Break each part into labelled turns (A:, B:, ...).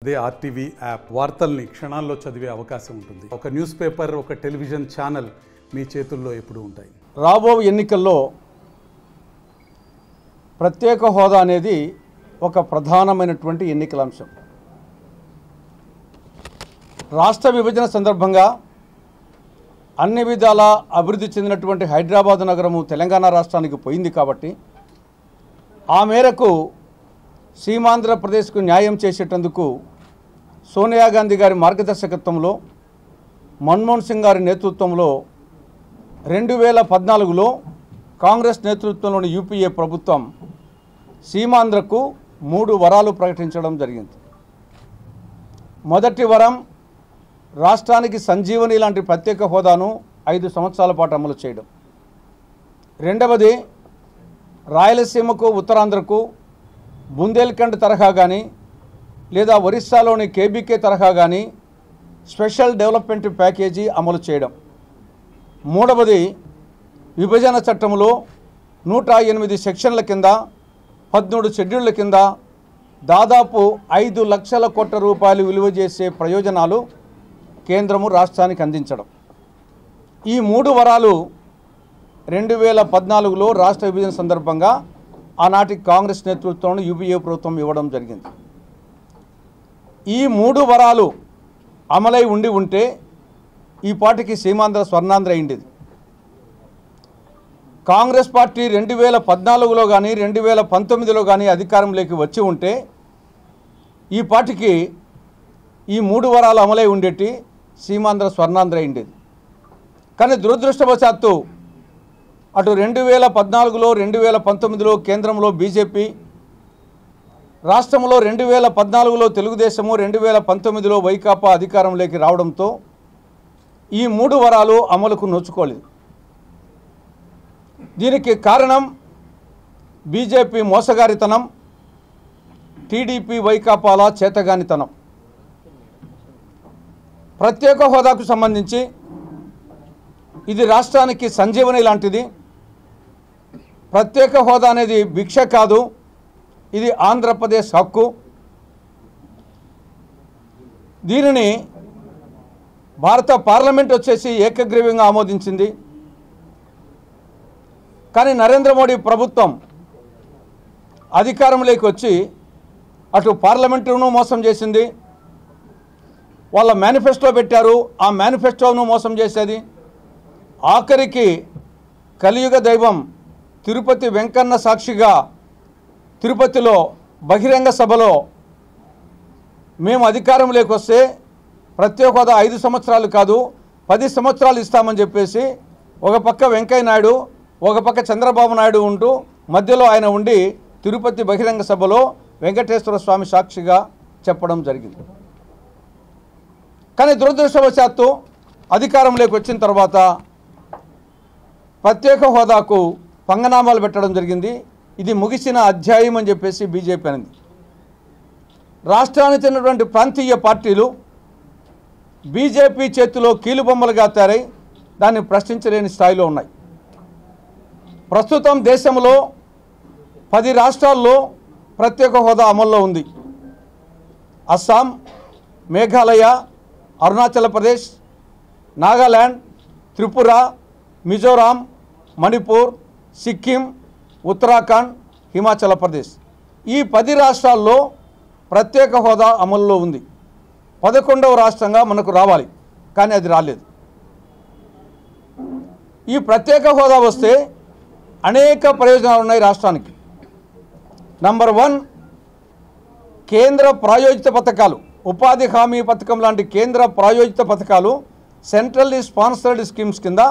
A: అదే RTV app వార్తల్ని క్షణాల్లో చదివే అవకాశం ఉంటుంది. ఒక న్యూస్ పేపర్, ఒక టెలివిజన్ ఛానల్ మీ చేతుల్లో ఎప్పుడూ ఉంటాయి.
B: రాబో ఎన్నికల్లో ప్రత్యేక హోదా అనేది ఒక ప్రధానమైనటువంటి ఎన్నికల అంశం. రాష్ట్ర విభజన సందర్భంగా అన్ని విధాల అభివృద్ధి చెందినటువంటి హైదరాబాద్ నగరము తెలంగాణ రాష్ట్రానికి పోయింది కాబట్టి ఆ మేరకు సీమాంధ్రప్రదేశ్కు న్యాయం చేసేటందుకు సోనియా గాంధీ గారి మార్గదర్శకత్వంలో, మన్మోహన్ సింగ్ గారి నేతృత్వంలో 2014లో కాంగ్రెస్ నేతృత్వంలోని యూపీఏ ప్రభుత్వం సీమాంధ్రకు 3 వరాలు ప్రకటించడం జరిగింది. మొదటి వరం, రాష్ట్రానికి సంజీవని లాంటి ప్రత్యేక హోదాను 5 సంవత్సరాల పాటు అమలు చేయడం. రెండవది, రాయలసీమకు, ఉత్తరాంధ్రకు బుందేల్ఖండ్ తరహా కానీ లేదా ఒరిస్సాలోని కేబీకే తరహా కానీ స్పెషల్ డెవలప్మెంట్ ప్యాకేజీ అమలు చేయడం. మూడవది, విభజన చట్టంలో 108 సెక్షన్ల కింద 13 షెడ్యూళ్ల కింద దాదాపు 5 లక్షల కోట్ల రూపాయలు విలువ చేసే ప్రయోజనాలు కేంద్రము రాష్ట్రానికి అందించడం. ఈ 3 వరాలు 2014లో రాష్ట్ర విభజన సందర్భంగా ఆనాటి కాంగ్రెస్ నేతృత్వంలో యూపీఏ ప్రభుత్వం ఇవ్వడం జరిగింది. ఈ 3 వరాలు అమలై ఉంటే ఈ పార్టీకి సీమాంధ్ర స్వర్ణాంధ్ర అయిండేది. కాంగ్రెస్ పార్టీ 2014లో కానీ 2019లో కానీ అధికారంలోకి వచ్చి ఉంటే ఈ పార్టీకి ఈ 3 వరాలు అమలై ఉండేటి, సీమాంధ్ర స్వర్ణాంధ్ర అయిండేది. కానీ దురదృష్టవశాత్తు అటు 2014లో 2019లో కేంద్రంలో బీజేపీ, రాష్ట్రంలో 2014లో తెలుగుదేశము, 2019లో వైకాపా అధికారంలోకి రావడంతో ఈ 3 వరాలు అమలుకు నోచుకోలేదు. దీనికి కారణం బీజేపీ మోసగారితనం, టీడీపీ వైకాపాల చేతగానితనం. ప్రత్యేక హోదాకు సంబంధించి ఇది రాష్ట్రానికి సంజీవని లాంటిది. ప్రత్యేక హోదా అనేది భిక్ష కాదు, ఇది ఆంధ్రప్రదేశ్ హక్కు. దీనిని భారత పార్లమెంట్ వచ్చేసి ఏకగ్రీవంగా ఆమోదించింది. కానీ నరేంద్ర మోడీ ప్రభుత్వం అధికారంలోకి వచ్చి అటు పార్లమెంటును మోసం చేసింది, వాళ్ళ మేనిఫెస్టో పెట్టారు, ఆ మేనిఫెస్టోను మోసం చేసేది. ఆఖరికి కలియుగ దైవం తిరుపతి వెంకన్న సాక్షిగా తిరుపతిలో బహిరంగ సభలో మేము అధికారంలోకి వస్తే ప్రత్యేక హోదా 5 సంవత్సరాలు కాదు 10 సంవత్సరాలు ఇస్తామని చెప్పేసి ఒక పక్క వెంకయ్య నాయుడు, ఒక పక్క చంద్రబాబు నాయుడు ఉంటూ మధ్యలో ఆయన ఉండి తిరుపతి బహిరంగ సభలో వెంకటేశ్వర స్వామి సాక్షిగా చెప్పడం జరిగింది. కానీ దురదృష్టవశాత్తు అధికారంలోకి వచ్చిన తర్వాత ప్రత్యేక హోదాకు పంగనామాలు పెట్టడం జరిగింది. ఇది ముగిసిన అధ్యాయం అని చెప్పేసి బీజేపీ అనేది. రాష్ట్రానికి చెందినటువంటి ప్రాంతీయ పార్టీలు బీజేపీ చేతిలో కీలుబొమ్మలుగా తయారై దాన్ని ప్రశ్నించలేని స్థాయిలో ఉన్నాయి. ప్రస్తుతం దేశంలో 10 రాష్ట్రాల్లో ప్రత్యేక హోదా అమల్లో ఉంది. అస్సాం, మేఘాలయ, అరుణాచల్ ప్రదేశ్, నాగాల్యాండ్, త్రిపుర, మిజోరాం, మణిపూర్, సిక్కిం, ఉత్తరాఖండ్, హిమాచల్ ప్రదేశ్. ఈ 10 రాష్ట్రాల్లో ప్రత్యేక హోదా అమల్లో ఉంది. 11వ రాష్ట్రంగా మనకు రావాలి, కానీ అది రాలేదు. ఈ ప్రత్యేక హోదా వస్తే అనేక ప్రయోజనాలు ఉన్నాయి రాష్ట్రానికి. నంబర్ 1, కేంద్ర ప్రాయోజిత పథకాలు, ఉపాధి హామీ పథకం లాంటి కేంద్ర ప్రాయోజిత పథకాలు సెంట్రల్లీ స్పాన్సర్డ్ స్కీమ్స్ కింద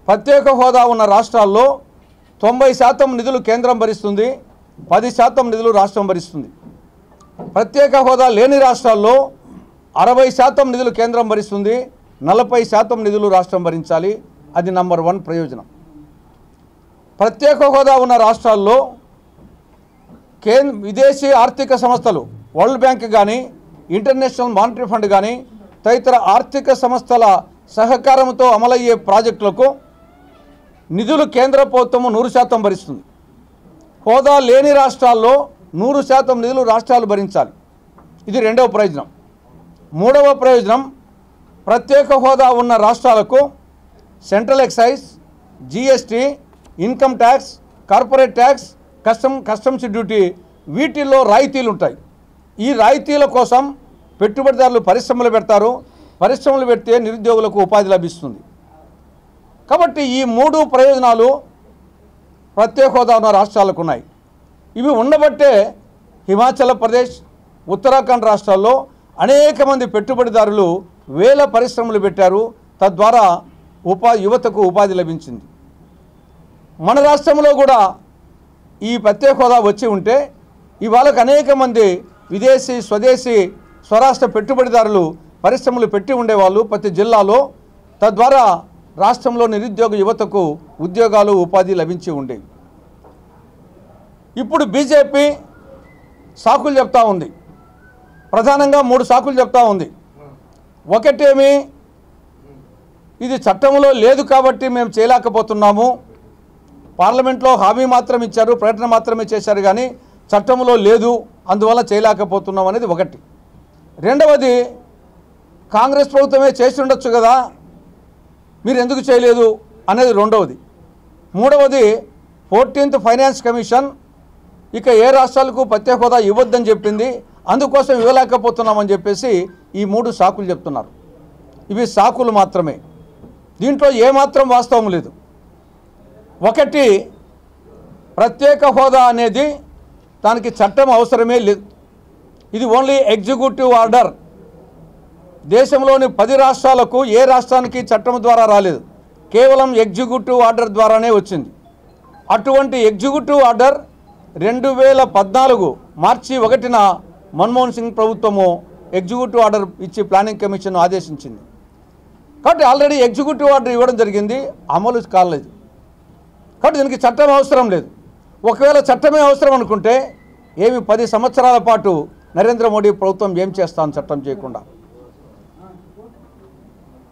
B: ప్రత్యేక హోదా ఉన్న రాష్ట్రాల్లో 90% నిధులు కేంద్రం భరిస్తుంది, 10% నిధులు రాష్ట్రం భరిస్తుంది. ప్రత్యేక హోదా లేని రాష్ట్రాల్లో 60% నిధులు కేంద్రం భరిస్తుంది, 40% నిధులు రాష్ట్రం భరించాలి. అది నంబర్ 1 ప్రయోజనం. ప్రత్యేక హోదా ఉన్న రాష్ట్రాల్లో విదేశీ ఆర్థిక సంస్థలు, వరల్డ్ బ్యాంక్ కానీ, ఇంటర్నేషనల్ మానిటరీ ఫండ్ కానీ తదితర ఆర్థిక సంస్థల సహకారంతో అమలయ్యే ప్రాజెక్టులకు నిధులు కేంద్ర ప్రభుత్వం 100% భరిస్తుంది. హోదా లేని రాష్ట్రాల్లో 100% నిధులు రాష్ట్రాలు భరించాలి. ఇది రెండవ ప్రయోజనం. మూడవ ప్రయోజనం, ప్రత్యేక హోదా ఉన్న రాష్ట్రాలకు central excise, GST, income tax, corporate tax, customs duty వీటిల్లో రాయితీలు ఉంటాయి. ఈ రాయితీల కోసం పెట్టుబడిదారులు పరిశ్రమలు పెడతారు. పరిశ్రమలు పెడితే నిరుద్యోగులకు ఉపాధి లభిస్తుంది. కాబట్టి ఈ మూడు ప్రయోజనాలు ప్రత్యేక హోదా ఉన్న రాష్ట్రాలకు ఉన్నాయి. ఇవి ఉండబట్టే హిమాచల్ ప్రదేశ్, ఉత్తరాఖండ్ రాష్ట్రాల్లో అనేక మంది పెట్టుబడిదారులు వేల పరిశ్రమలు పెట్టారు. తద్వారా యువతకు ఉపాధి లభించింది. మన రాష్ట్రంలో కూడా ఈ ప్రత్యేక హోదా వచ్చి ఉంటే ఇవాళకు అనేక మంది విదేశీ, స్వదేశీ, స్వరాష్ట్ర పెట్టుబడిదారులు పరిశ్రమలు పెట్టి ఉండేవాళ్ళు ప్రతి జిల్లాలో. తద్వారా రాష్ట్రంలో నిరుద్యోగ యువతకు ఉద్యోగాలు, ఉపాధి లభించి ఉండేవి. ఇప్పుడు బీజేపీ సాకులు చెప్తా ఉంది. ప్రధానంగా 3 సాకులు చెప్తా ఉంది. ఒకటేమి, ఇది చట్టంలో లేదు కాబట్టి మేము చేయలేకపోతున్నాము. పార్లమెంట్లో హామీ మాత్రం ఇచ్చారు, ప్రకటన మాత్రమే చేశారు, కానీ చట్టంలో లేదు, అందువల్ల చేయలేకపోతున్నాం అనేది ఒకటి. రెండవది, కాంగ్రెస్ ప్రభుత్వమే చేసి ఉండొచ్చు కదా, మీరు ఎందుకు చేయలేదు అనేది రెండవది. మూడవది, 14th ఫైనాన్స్ కమిషన్ ఇక ఏ రాష్ట్రాలకు ప్రత్యేక హోదా ఇవ్వద్దని చెప్పింది, అందుకోసం ఇవ్వలేకపోతున్నామని చెప్పేసి ఈ 3 సాకులు చెప్తున్నారు. ఇవి సాకులు మాత్రమే, దీంట్లో ఏమాత్రం వాస్తవం లేదు. ఒకటి, ప్రత్యేక హోదా అనేది దానికి చట్టం అవసరమే లేదు. ఇది ఓన్లీ ఎగ్జిక్యూటివ్ ఆర్డర్. దేశంలోని 10 రాష్ట్రాలకు ఏ రాష్ట్రానికి చట్టం ద్వారా రాలేదు, కేవలం ఎగ్జిక్యూటివ్ ఆర్డర్ ద్వారానే వచ్చింది. అటువంటి ఎగ్జిక్యూటివ్ ఆర్డర్ 2014 మార్చి 1న మన్మోహన్ సింగ్ ప్రభుత్వము ఎగ్జిక్యూటివ్ ఆర్డర్ ఇచ్చి ప్లానింగ్ కమిషన్ ఆదేశించింది. కాబట్టి ఆల్రెడీ ఎగ్జిక్యూటివ్ ఆర్డర్ ఇవ్వడం జరిగింది, అమలు కాలేదు. కాబట్టి దీనికి చట్టం అవసరం లేదు. ఒకవేళ చట్టమే అవసరం అనుకుంటే 10 సంవత్సరాల పాటు నరేంద్ర మోడీ ప్రభుత్వం ఏం చేస్తాను చట్టం చేయకుండా?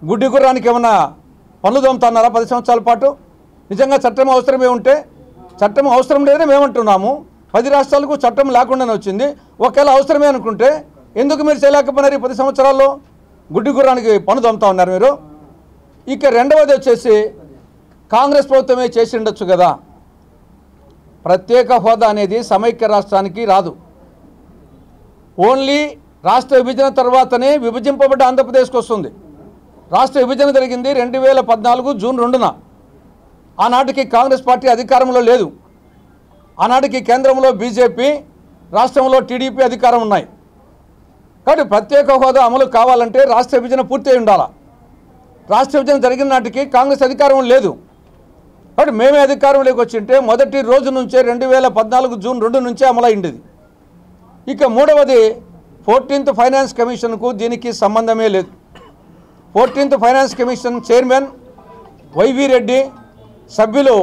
B: గుడ్డి గుర్రానికి ఏమన్నా పనులు దొమ్ముతున్నారా 10 సంవత్సరాల పాటు? నిజంగా చట్టం అవసరమే ఉంటే, చట్టం అవసరం లేదని మేమంటున్నాము. 10 రాష్ట్రాలకు చట్టం లేకుండానే వచ్చింది. ఒకవేళ అవసరమే అనుకుంటే ఎందుకు మీరు చేయలేకపోయినారు ఈ 10 సంవత్సరాల్లో? గుడ్డి గుర్రానికి పను దొమ్ముతా ఉన్నారు మీరు. ఇక రెండవది వచ్చేసి, కాంగ్రెస్ ప్రభుత్వమే చేసి ఉండొచ్చు కదా. ప్రత్యేక హోదా అనేది సమైక్య రాష్ట్రానికి రాదు. ఓన్లీ రాష్ట్ర విభజన తర్వాతనే విభజింపబడ్డ ఆంధ్రప్రదేశ్కి వస్తుంది. రాష్ట్ర విభజన జరిగింది 2014 జూన్ 2న. ఆనాటికి కాంగ్రెస్ పార్టీ అధికారంలో లేదు. ఆనాటికి కేంద్రంలో బీజేపీ, రాష్ట్రంలో టీడీపీ అధికారం ఉన్నాయి. కాబట్టి ప్రత్యేక హోదా అమలు కావాలంటే రాష్ట్ర విభజన పూర్తి అయి ఉండాలి. రాష్ట్ర విభజన జరిగిన నాటికి కాంగ్రెస్ అధికారం లేదు. కాబట్టి మేమే అధికారంలోకి వచ్చింటే మొదటి రోజు నుంచే 2014 జూన్ 2 నుంచే అమలైండేది. ఇక మూడవది, 14th ఫైనాన్స్ కమిషన్కు దీనికి సంబంధమే లేదు. 14th finance commission chairman YV Reddy, సభ్యులు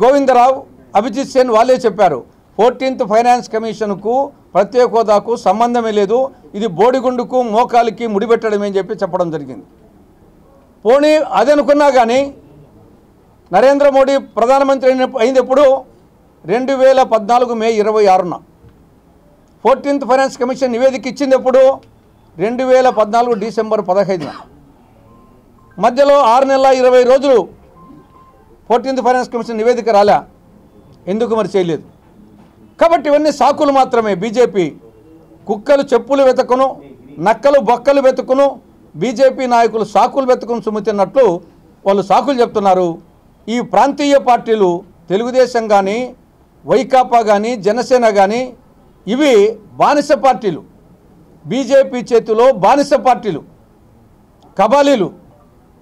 B: గోవిందరావు, అభిజిత్ సేన్ వాళ్ళే చెప్పారు 14th ఫైనాన్స్ కమిషన్కు ప్రత్యేక హోదాకు సంబంధమే లేదు, ఇది బోడిగుండుకు మోకాలికి ముడిపెట్టడమే అని చెప్పడం జరిగింది. పోనీ అదనుకున్నా కానీ నరేంద్ర మోడీ ప్రధానమంత్రి అయింది ఎప్పుడు? 2014 మే 26న. 14th ఫైనాన్స్ కమిషన్ నివేదిక ఇచ్చింది ఎప్పుడు? 2014 డిసెంబర్ 15న. మధ్యలో 6 నెలల 20 రోజులు 14th ఫైనాన్స్ కమిషన్ నివేదిక రాలే. ఎందుకు మరి చేయలేదు? కాబట్టి ఇవన్నీ సాకులు మాత్రమే. బీజేపీ కుక్కలు చెప్పులు వెతుకును, నక్కలు బొక్కలు వెతుకును, బీజేపీ నాయకులు సాకులు వెతుకును సుమ్ముతున్నట్లు వాళ్ళు సాకులు చెప్తున్నారు. ఈ ప్రాంతీయ పార్టీలు తెలుగుదేశం కానీ, వైకాపా కానీ, జనసేన కానీ ఇవి బానిస పార్టీలు. బీజేపీ చేతిలో బానిస పార్టీలు, కబాలీలు,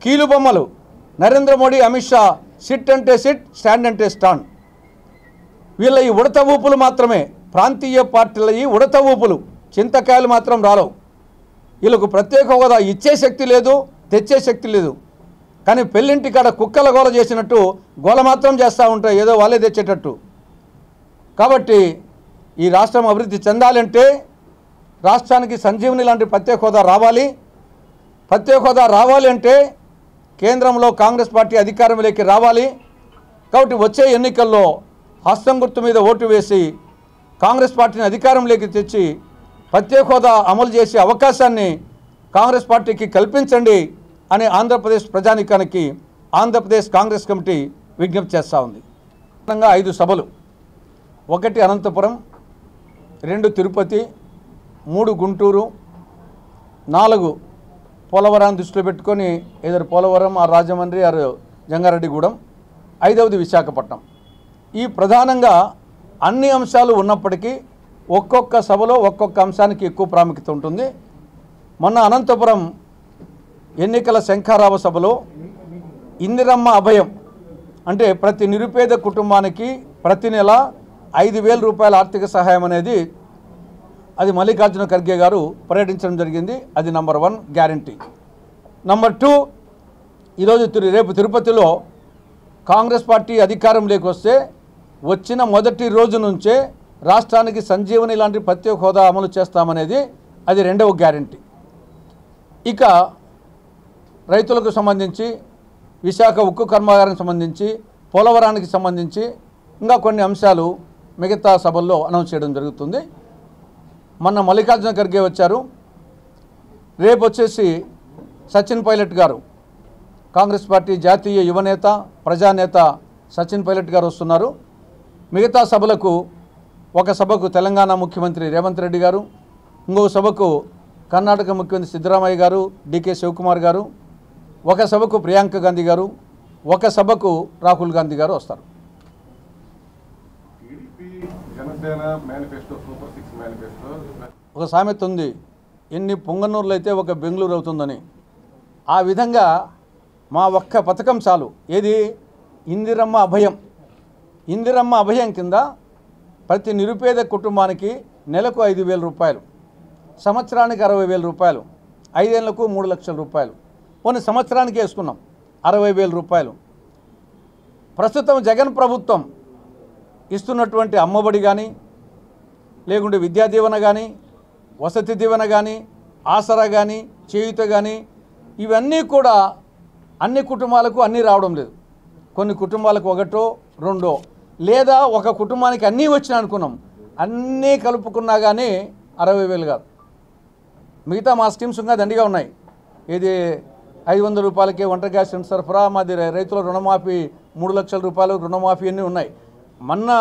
B: కీలుబొమ్మలు. నరేంద్ర మోడీ, అమిత్ షా సిట్ అంటే సిట్, స్టాండ్ అంటే స్టాండ్. వీళ్ళ ఈ ఉడత ఊపులు మాత్రమే. ప్రాంతీయ పార్టీల ఈ ఉడత ఊపులు, చింతకాయలు మాత్రం రాలవు. వీళ్ళకు ప్రత్యేక హోదా ఇచ్చే శక్తి లేదు, తెచ్చే శక్తి లేదు. కానీ పెళ్ళింటి కాడ కుక్కల గోల చేసినట్టు గోల మాత్రం చేస్తూ ఉంటాయి, ఏదో వాళ్ళే తెచ్చేటట్టు. కాబట్టి ఈ రాష్ట్రం అభివృద్ధి చెందాలంటే రాష్ట్రానికి సంజీవని లాంటి ప్రత్యేక హోదా రావాలి. ప్రత్యేక హోదా రావాలి అంటే కేంద్రంలో కాంగ్రెస్ పార్టీ అధికారంలోకి రావాలి. కాబట్టి వచ్చే ఎన్నికల్లో హస్తం గుర్తు మీద ఓటు వేసి కాంగ్రెస్ పార్టీని అధికారంలోకి తెచ్చి ప్రత్యేక హోదా అమలు చేసే అవకాశాన్ని కాంగ్రెస్ పార్టీకి కల్పించండి అని ఆంధ్రప్రదేశ్ ప్రజానీకానికి ఆంధ్రప్రదేశ్ కాంగ్రెస్ కమిటీ విజ్ఞప్తి చేస్తూ ఉంది. 5 సభలు, 1 అనంతపురం, 2 తిరుపతి, 3 గుంటూరు, 4 పోలవరాన్ని దృష్టిలో పెట్టుకొని ఏదో పోలవరం ఆ రాజమండ్రి ఆ జంగారెడ్డిగూడెం, 5వది విశాఖపట్నం. ఈ ప్రధానంగా అన్ని అంశాలు ఉన్నప్పటికీ ఒక్కొక్క సభలో ఒక్కొక్క అంశానికి ఎక్కువ ప్రాముఖ్యత ఉంటుంది. మొన్న అనంతపురం ఎన్నికల శంఖారావ సభలో ఇందిరమ్మ అభయం అంటే ప్రతి నిరుపేద కుటుంబానికి ప్రతి నెల 5,000 రూపాయల ఆర్థిక సహాయం అనేది అది మల్లికార్జున ఖర్గే గారు పర్యటించడం జరిగింది. అది నంబర్ 1 గ్యారంటీ. నంబర్ 2, ఈరోజు రేపు తిరుపతిలో కాంగ్రెస్ పార్టీ అధికారంలోకి వస్తే వచ్చిన మొదటి రోజు నుంచే రాష్ట్రానికి సంజీవని లాంటి ప్రత్యేక హోదా అమలు చేస్తామనేది అది 2వ గ్యారంటీ. ఇక రైతులకు సంబంధించి, విశాఖ ఉక్కు కర్మాగారానికి సంబంధించి, పోలవరానికి సంబంధించి ఇంకా కొన్ని అంశాలు మిగతా సభల్లో అనౌన్స్ చేయడం జరుగుతుంది. మొన్న మల్లికార్జున ఖర్గే వచ్చారు. రేపు వచ్చేసి సచిన్ పైలట్ గారు, కాంగ్రెస్ పార్టీ జాతీయ యువనేత ప్రజానేత సచిన్ పైలట్ గారు వస్తున్నారు. మిగతా సభలకు, ఒక సభకు తెలంగాణ ముఖ్యమంత్రి రేవంత్ రెడ్డి గారు, ఇంకొక సభకు కర్ణాటక ముఖ్యమంత్రి సిద్ధరామయ్య గారు, డికే శివకుమార్ గారు, ఒక సభకు ప్రియాంక గాంధీ గారు, ఒక సభకు రాహుల్ గాంధీ గారు వస్తారు. ఒక సామెత ఉంది, ఎన్ని పొంగనూరులు అయితే ఒక బెంగళూరు అవుతుందని. ఆ విధంగా మా ఒక్క పథకం చాలు. ఏది? ఇందిరమ్మ అభయం. ఇందిరమ్మ అభయం కింద ప్రతి నిరుపేద కుటుంబానికి నెలకు 5,000 రూపాయలు, సంవత్సరానికి 60,000 రూపాయలు, 5 ఏళ్లకు 3 లక్షల రూపాయలు. కొన్ని సంవత్సరానికి వేసుకున్నాం 60,000 రూపాయలు. ప్రస్తుతం జగన్ ప్రభుత్వం ఇస్తున్నటువంటి అమ్మఒడి కానీ, లేకుంటే విద్యా దీవెన కానీ, వసతి దీవెన కానీ, ఆసరా కానీ, చేయూత కానీ, ఇవన్నీ కూడా అన్ని కుటుంబాలకు అన్నీ రావడం లేదు. కొన్ని కుటుంబాలకు 1, 2 లేదా ఒక కుటుంబానికి అన్నీ వచ్చినా అనుకున్నాం. అన్నీ కలుపుకున్నా కానీ 60,000 కాదు. మిగతా మా స్కీమ్స్ ఇంకా దండిగా ఉన్నాయి. ఇది 500 రూపాయలకే వంట గ్యాస్ సరఫరా, మాది రైతుల రుణమాఫీ 3 లక్షల రూపాయలు రుణమాఫీ అన్నీ ఉన్నాయి. మొన్న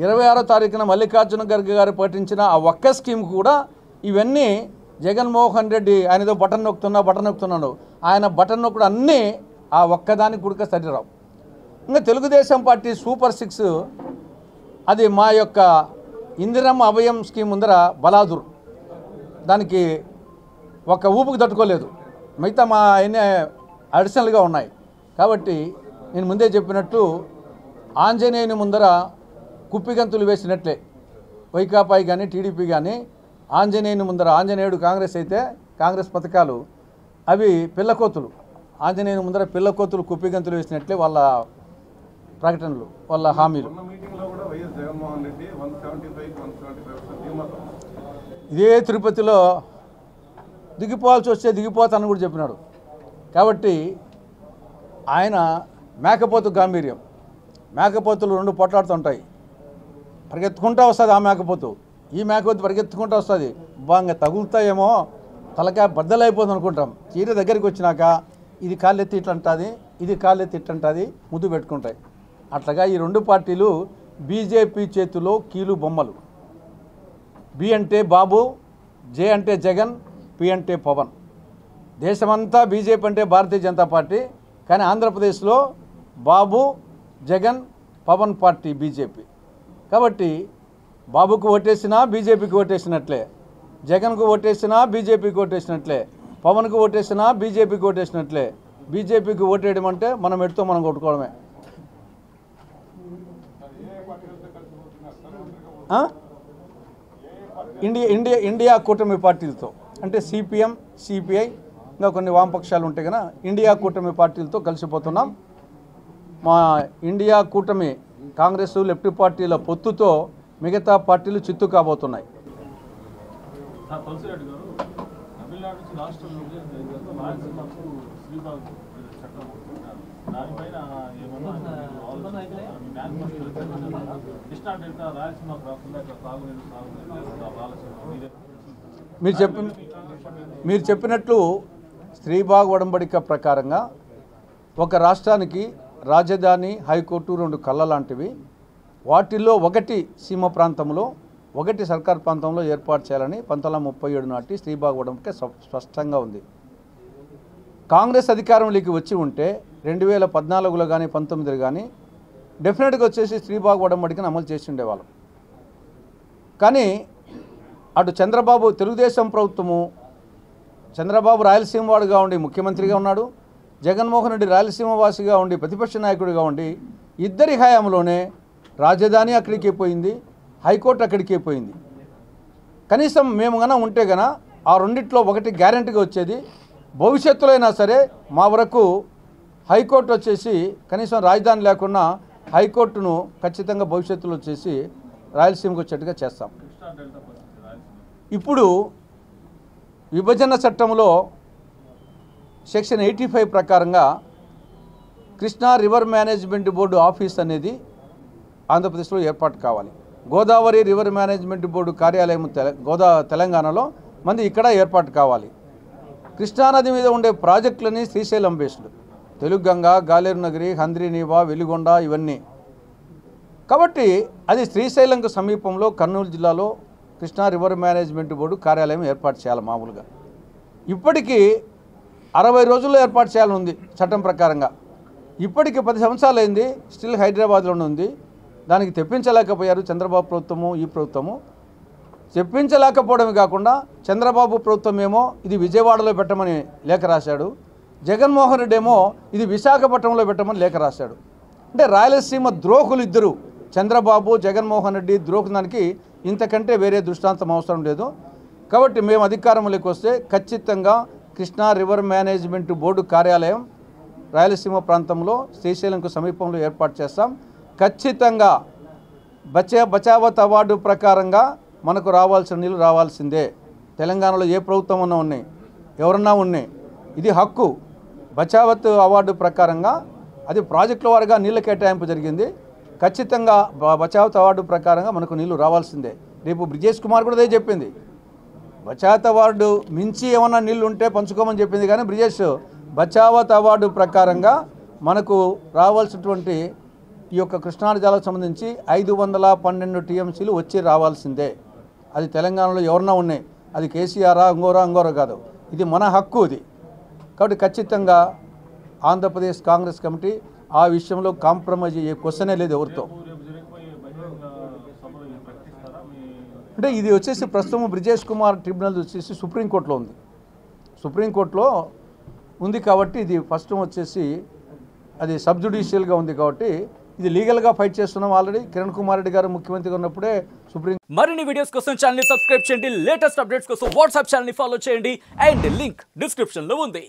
B: 26వ తారీఖున మల్లికార్జున ఖర్గే గారు ప్రకటించిన ఆ ఒక్క స్కీమ్ కూడా ఇవన్నీ జగన్మోహన్ రెడ్డి ఆయనతో బటన్ నొక్కుతున్నాడు. ఆయన బటన్ నొక్కుడు అన్నీ ఆ ఒక్కదానికి కూడా సరిరావు. ఇంకా తెలుగుదేశం పార్టీ సూపర్ 6 అది మా యొక్క ఇందిరమ్మ అభయం స్కీమ్ ముందర బలాదుర్, దానికి ఒక ఊపుకు తట్టుకోలేదు. మిగతా మా అన్నీ అడిషనల్గా ఉన్నాయి. కాబట్టి నేను ముందే చెప్పినట్టు ఆంజనేయుని ముందర కుప్పిగంతులు వేసినట్లే వైకాపాయి కానీ టీడీపీ కానీ ఆంజనేయుని ముందర, ఆంజనేయుడు కాంగ్రెస్ అయితే కాంగ్రెస్ పథకాలు అవి పిల్లకోతులు, ఆంజనేయుని ముందర పిల్లకోతులు కుప్పిగంతులు వేసినట్లే వాళ్ళ ప్రకటనలు, వాళ్ళ హామీలు. ఇదే తిరుపతిలో దిగిపోవాల్సి వస్తే దిగిపోతానని కూడా చెప్పినాడు. కాబట్టి ఆయన మేకపోతు గాంభీర్యం, మేకపోతులు 2 పోట్లాడుతుంటాయి. పరిగెత్తుకుంటూ వస్తుంది ఆ మేకపోతు, ఈ మేకపోతు పరిగెత్తుకుంటూ వస్తుంది. బాగా తగులుతాయేమో, తలకాయ బద్దలైపోతుంది అనుకుంటాం. చీర దగ్గరికి వచ్చినాక ఇది కాళ్ళెత్తి ఇట్లంటుంది, ఇది కాళ్ళెత్తి ఇట్లంటుంది, ముద్దు పెట్టుకుంటాయి. అట్లాగా ఈ 2 పార్టీలు బీజేపీ చేతిలో కీలు బొమ్మలు. బి అంటే బాబు, జే అంటే జగన్, పి అంటే పవన్. దేశమంతా బీజేపీ అంటే భారతీయ జనతా పార్టీ, కానీ ఆంధ్రప్రదేశ్లో బాబు, జగన్, పవన్ పార్టీ బీజేపీ. కాబట్టి బాబుకు ఓటేసినా బీజేపీకి ఓటేసినట్లే, జగన్కు ఓటేసినా బీజేపీకి ఓటేసినట్లే, పవన్కు ఓటేసినా బీజేపీకి ఓటేసినట్లే. బీజేపీకి ఓటేయడం అంటే మనం ఎడుతో మనం కొట్టుకోవడమే. ఇండియా కూటమి పార్టీలతో అంటే సిపిఎం, సిపిఐ, ఇంకా కొన్ని వామపక్షాలు ఉంటాయి కదా, ఇండియా కూటమి పార్టీలతో కలిసిపోతున్నాం. మా ఇండియా కూటమి కాంగ్రెస్ లెఫ్ట్ పార్టీల పొత్తుతో మిగతా పార్టీలు చిత్తు కాబోతున్నాయి. మీరు చెప్పినట్లు శ్రీబాగ్ ఒడంబడిక ప్రకారంగా ఒక రాష్ట్రానికి రాజధాని, హైకోర్టు 2 కళ్ళ లాంటివి. వాటిల్లో ఒకటి సీమ ప్రాంతంలో, ఒకటి సర్కార్ ప్రాంతంలో ఏర్పాటు చేయాలని 1937 నాటి శ్రీబాగ్ ఒడంబడిక స్పష్టంగా ఉంది. కాంగ్రెస్ అధికారంలోకి వచ్చి ఉంటే 2014లో కానీ 19 కానీ డెఫినెట్గా వచ్చేసి శ్రీబాగ్ ఒడంబడికను అమలు చేసి ఉండేవాళ్ళం. కానీ అటు చంద్రబాబు తెలుగుదేశం ప్రభుత్వము, చంద్రబాబు రాయలసీమ వాడుగా ఉండి ముఖ్యమంత్రిగా ఉన్నాడు, జగన్మోహన్ రెడ్డి రాయలసీమ వాసిగా ఉండి ప్రతిపక్ష నాయకుడిగా ఉండి, ఇద్దరి హయాంలోనే రాజధాని అక్కడికే పోయింది, హైకోర్టు అక్కడికే పోయింది. కనీసం మేము గన ఉంటే గన ఆ రెండిట్లో ఒకటి గ్యారెంటీగా వచ్చేది. భవిష్యత్తులో అయినా సరే మా వరకు హైకోర్టు వచ్చేసి కనీసం రాజధాని లేకుండా హైకోర్టును ఖచ్చితంగా భవిష్యత్తులో వచ్చేసి రాయలసీమకు వచ్చేట్టుగా చేస్తాం. ఇప్పుడు విభజన చట్టంలో సెక్షన్ 85 ప్రకారంగా Krishna river management board office అనేది ఆంధ్రప్రదేశ్లో ఏర్పాటు కావాలి. గోదావరి రివర్ మేనేజ్మెంట్ బోర్డు కార్యాలయం తెలంగాణలో మంది ఇక్కడ ఏర్పాటు కావాలి. కృష్ణానది మీద ఉండే ప్రాజెక్టులని శ్రీశైలం బేస్డ్, తెలుగంగ, గాలేరు నగరి, హంద్రీనీవా, వెలిగొండ ఇవన్నీ. కాబట్టి అది శ్రీశైలంకు సమీపంలో కర్నూలు జిల్లాలో కృష్ణా రివర్ మేనేజ్మెంట్ బోర్డు కార్యాలయం ఏర్పాటు చేయాలి. మామూలుగా ఇప్పటికీ 60 రోజుల్లో ఏర్పాటు చేయాలని ఉంది చట్టం ప్రకారంగా. ఇప్పటికి 10 సంవత్సరాలు అయింది, స్టిల్ హైదరాబాద్లోనే ఉంది. దానికి తెప్పించలేకపోయారు చంద్రబాబు ప్రభుత్వము, ఈ ప్రభుత్వము. తెప్పించలేకపోవడమే కాకుండా చంద్రబాబు ప్రభుత్వం ఏమో ఇది విజయవాడలో పెట్టమని లేఖ రాశాడు, జగన్మోహన్ రెడ్డి ఏమో ఇది విశాఖపట్నంలో పెట్టమని లేఖ రాశాడు. అంటే రాయలసీమ ద్రోహులు ఇద్దరు, చంద్రబాబు, జగన్మోహన్ రెడ్డి ద్రోహుదానికి ఇంతకంటే వేరే దృష్టాంతం అవసరం లేదు. కాబట్టి మేము అధికారంలోకి వస్తే ఖచ్చితంగా కృష్ణా రివర్ మేనేజ్మెంట్ బోర్డు కార్యాలయం రాయలసీమ ప్రాంతంలో శ్రీశైలంకు సమీపంలో ఏర్పాటు చేస్తాం. ఖచ్చితంగా బచావత్ అవార్డు ప్రకారంగా మనకు రావాల్సిన నీళ్ళు రావాల్సిందే. తెలంగాణలో ఏ ప్రభుత్వం ఉన్నా ఉన్నాయి, ఎవరన్నా ఉన్నాయి, ఇది హక్కు. బచావత్ అవార్డు ప్రకారంగా అది ప్రాజెక్టుల వారుగా నీళ్ళ కేటాయింపు జరిగింది. ఖచ్చితంగా బచావత్ అవార్డు ప్రకారంగా మనకు నీళ్లు రావాల్సిందే. రేపు బ్రిజేష్ కుమార్ కూడా అదే చెప్పింది, బచావత్ అవార్డు మించి ఏమన్నా నీళ్ళు ఉంటే పంచుకోమని చెప్పింది. కానీ బ్రిజేష్ బచావత్ అవార్డు ప్రకారంగా మనకు రావాల్సినటువంటి ఈ యొక్క కృష్ణా జలాలకు సంబంధించి 512 టీఎంసీలు వచ్చి రావాల్సిందే. అది తెలంగాణలో ఎవరన్నా ఉన్నాయి, అది కేసీఆరా అంగోరా కాదు, ఇది మన హక్కు ఇది. కాబట్టి ఖచ్చితంగా ఆంధ్రప్రదేశ్ కాంగ్రెస్ కమిటీ ఆ విషయంలో కాంప్రమైజ్ అయ్యే క్వశ్చనే లేదు ఎవరితో. అంటే ఇది వచ్చేసి ప్రస్తుతం బ్రిజేష్ కుమార్ ట్రిబ్యునల్ వచ్చేసి సుప్రీంకోర్టులో ఉంది. సుప్రీంకోర్టులో ఉంది కాబట్టి ఇది ఫస్ట్ వచ్చేసి అది సబ్ జ్యుడిషియల్గా ఉంది. కాబట్టి ఇది లీగల్గా ఫైట్ చేస్తున్నాం. ఆల్రెడీ కిరణ్ కుమార్ రెడ్డి గారు ముఖ్యమంత్రిగా ఉన్నప్పుడే సుప్రీం.
C: మరిన్ని వీడియోస్ కోసం ఛానల్ ని సబ్స్క్రైబ్ చేయండి, లేటెస్ట్ అప్డేట్స్ కోసం వాట్సాప్ ఛానల్ ని ఫాలో చేయండి అండ్ లింక్ డిస్క్రిప్షన్ లో ఉంది.